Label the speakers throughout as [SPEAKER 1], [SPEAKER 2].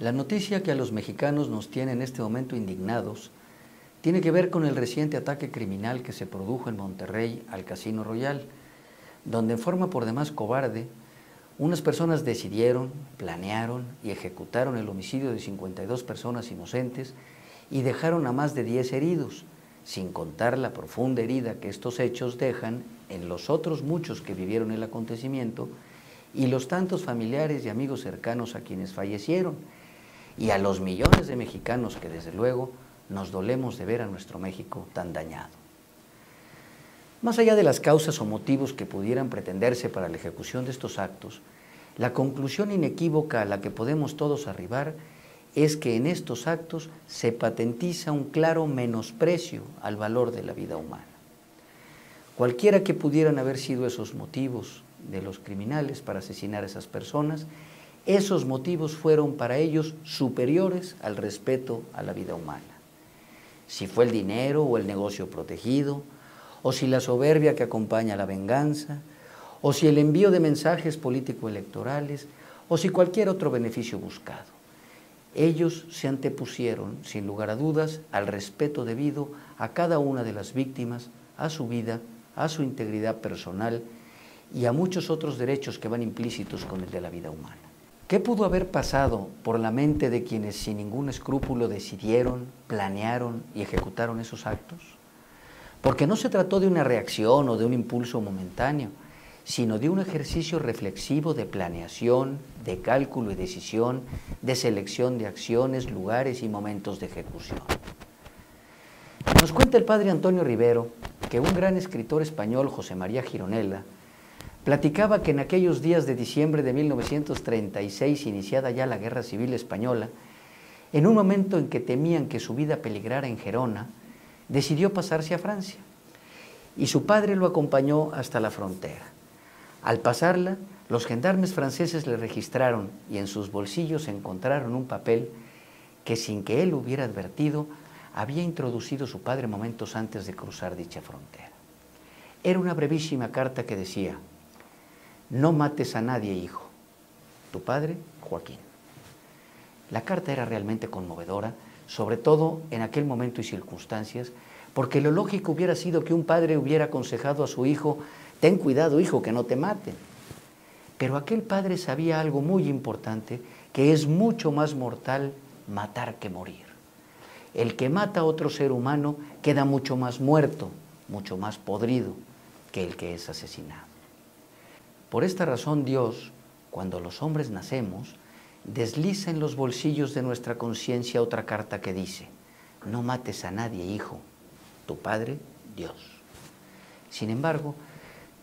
[SPEAKER 1] La noticia que a los mexicanos nos tiene en este momento indignados tiene que ver con el reciente ataque criminal que se produjo en Monterrey al Casino Royal, donde en forma por demás cobarde, unas personas decidieron, planearon y ejecutaron el homicidio de 52 personas inocentes y dejaron a más de 10 heridos, sin contar la profunda herida que estos hechos dejan en los otros muchos que vivieron el acontecimiento y los tantos familiares y amigos cercanos a quienes fallecieron, y a los millones de mexicanos que desde luego nos dolemos de ver a nuestro México tan dañado. Más allá de las causas o motivos que pudieran pretenderse para la ejecución de estos actos, la conclusión inequívoca a la que podemos todos arribar es que en estos actos se patentiza un claro menosprecio al valor de la vida humana. Cualquiera que pudieran haber sido esos motivos de los criminales para asesinar a esas personas, esos motivos fueron para ellos superiores al respeto a la vida humana. Si fue el dinero o el negocio protegido, o si la soberbia que acompaña a la venganza, o si el envío de mensajes político-electorales, o si cualquier otro beneficio buscado. Ellos se antepusieron, sin lugar a dudas, al respeto debido a cada una de las víctimas, a su vida, a su integridad personal y a muchos otros derechos que van implícitos con el de la vida humana. ¿Qué pudo haber pasado por la mente de quienes sin ningún escrúpulo decidieron, planearon y ejecutaron esos actos? Porque no se trató de una reacción o de un impulso momentáneo, sino de un ejercicio reflexivo de planeación, de cálculo y decisión, de selección de acciones, lugares y momentos de ejecución. Nos cuenta el padre Antonio Rivero que un gran escritor español, José María Gironella, platicaba que en aquellos días de diciembre de 1936, iniciada ya la Guerra Civil Española, en un momento en que temían que su vida peligrara en Gerona, decidió pasarse a Francia y su padre lo acompañó hasta la frontera. Al pasarla, los gendarmes franceses le registraron y en sus bolsillos encontraron un papel que sin que él hubiera advertido, había introducido su padre momentos antes de cruzar dicha frontera. Era una brevísima carta que decía: no mates a nadie, hijo. Tu padre, Joaquín. La carta era realmente conmovedora, sobre todo en aquel momento y circunstancias, porque lo lógico hubiera sido que un padre hubiera aconsejado a su hijo: ten cuidado, hijo, que no te maten. Pero aquel padre sabía algo muy importante, que es mucho más mortal matar que morir. El que mata a otro ser humano queda mucho más muerto, mucho más podrido que el que es asesinado. Por esta razón Dios, cuando los hombres nacemos, desliza en los bolsillos de nuestra conciencia otra carta que dice: no mates a nadie, hijo, tu padre, Dios. Sin embargo,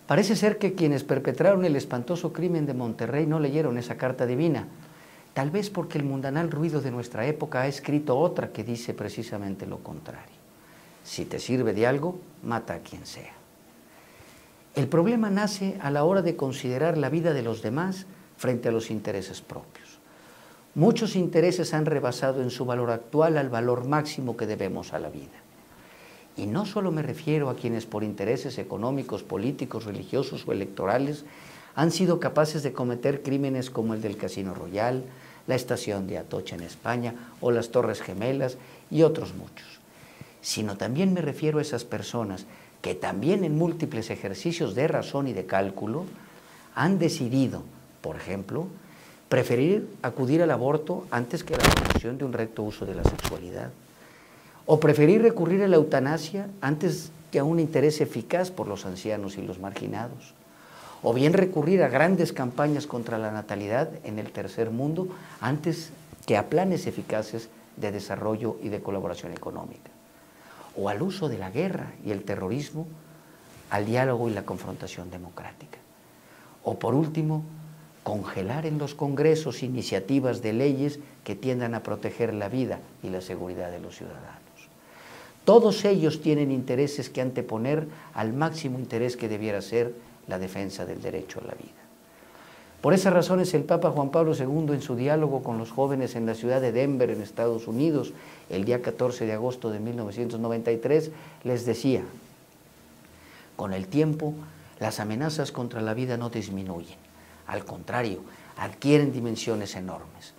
[SPEAKER 1] parece ser que quienes perpetraron el espantoso crimen de Monterrey no leyeron esa carta divina, tal vez porque el mundanal ruido de nuestra época ha escrito otra que dice precisamente lo contrario: si te sirve de algo, mata a quien sea. El problema nace a la hora de considerar la vida de los demás frente a los intereses propios. Muchos intereses han rebasado en su valor actual al valor máximo que debemos a la vida. Y no solo me refiero a quienes por intereses económicos, políticos, religiosos o electorales han sido capaces de cometer crímenes como el del Casino Royal, la estación de Atocha en España o las Torres Gemelas y otros muchos, sino también me refiero a esas personas que también en múltiples ejercicios de razón y de cálculo han decidido, por ejemplo, preferir acudir al aborto antes que a la promoción de un recto uso de la sexualidad, o preferir recurrir a la eutanasia antes que a un interés eficaz por los ancianos y los marginados, o bien recurrir a grandes campañas contra la natalidad en el tercer mundo antes que a planes eficaces de desarrollo y de colaboración económica, o al uso de la guerra y el terrorismo, al diálogo y la confrontación democrática, o por último, congelar en los congresos iniciativas de leyes que tiendan a proteger la vida y la seguridad de los ciudadanos. Todos ellos tienen intereses que anteponer al máximo interés que debiera ser la defensa del derecho a la vida. Por esas razones el Papa Juan Pablo II, en su diálogo con los jóvenes en la ciudad de Denver, en Estados Unidos, el día 14 de agosto de 1993, les decía: con el tiempo, las amenazas contra la vida no disminuyen, al contrario, adquieren dimensiones enormes.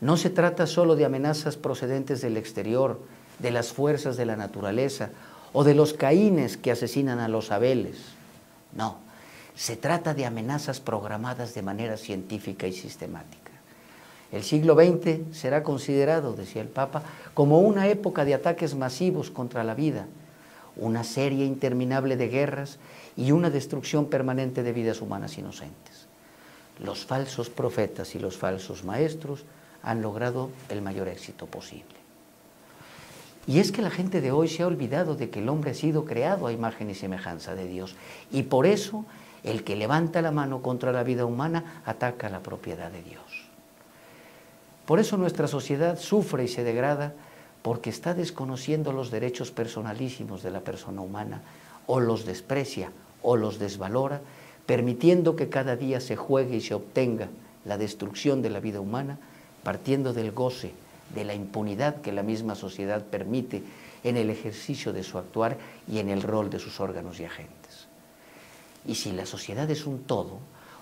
[SPEAKER 1] No se trata solo de amenazas procedentes del exterior, de las fuerzas de la naturaleza o de los Caínes que asesinan a los Abeles. No, se trata de amenazas programadas de manera científica y sistemática. El siglo XX será considerado, decía el Papa, como una época de ataques masivos contra la vida, una serie interminable de guerras y una destrucción permanente de vidas humanas inocentes. Los falsos profetas y los falsos maestros han logrado el mayor éxito posible. Y es que la gente de hoy se ha olvidado de que el hombre ha sido creado a imagen y semejanza de Dios, y por eso el que levanta la mano contra la vida humana ataca la propiedad de Dios. Por eso nuestra sociedad sufre y se degrada porque está desconociendo los derechos personalísimos de la persona humana, o los desprecia o los desvalora, permitiendo que cada día se juegue y se obtenga la destrucción de la vida humana, partiendo del goce, de la impunidad que la misma sociedad permite en el ejercicio de su actuar y en el rol de sus órganos y agentes. Y si la sociedad es un todo,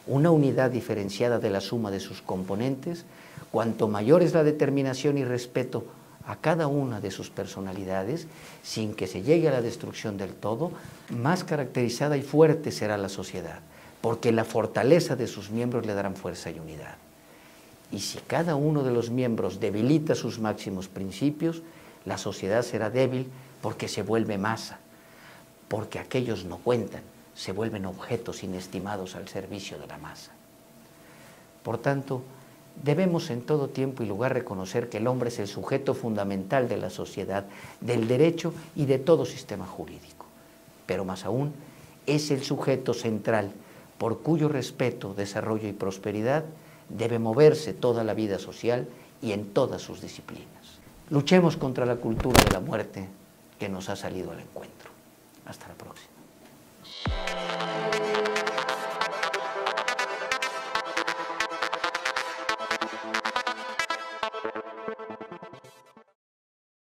[SPEAKER 1] una unidad diferenciada de la suma de sus componentes, cuanto mayor es la determinación y respeto a cada una de sus personalidades, sin que se llegue a la destrucción del todo, más caracterizada y fuerte será la sociedad, porque la fortaleza de sus miembros le darán fuerza y unidad. Y si cada uno de los miembros debilita sus máximos principios, la sociedad será débil porque se vuelve masa, porque aquellos no cuentan, se vuelven objetos inestimados al servicio de la masa. Por tanto, debemos en todo tiempo y lugar reconocer que el hombre es el sujeto fundamental de la sociedad, del derecho y de todo sistema jurídico. Pero más aún, es el sujeto central por cuyo respeto, desarrollo y prosperidad debe moverse toda la vida social y en todas sus disciplinas. Luchemos contra la cultura de la muerte que nos ha salido al encuentro. Hasta la próxima.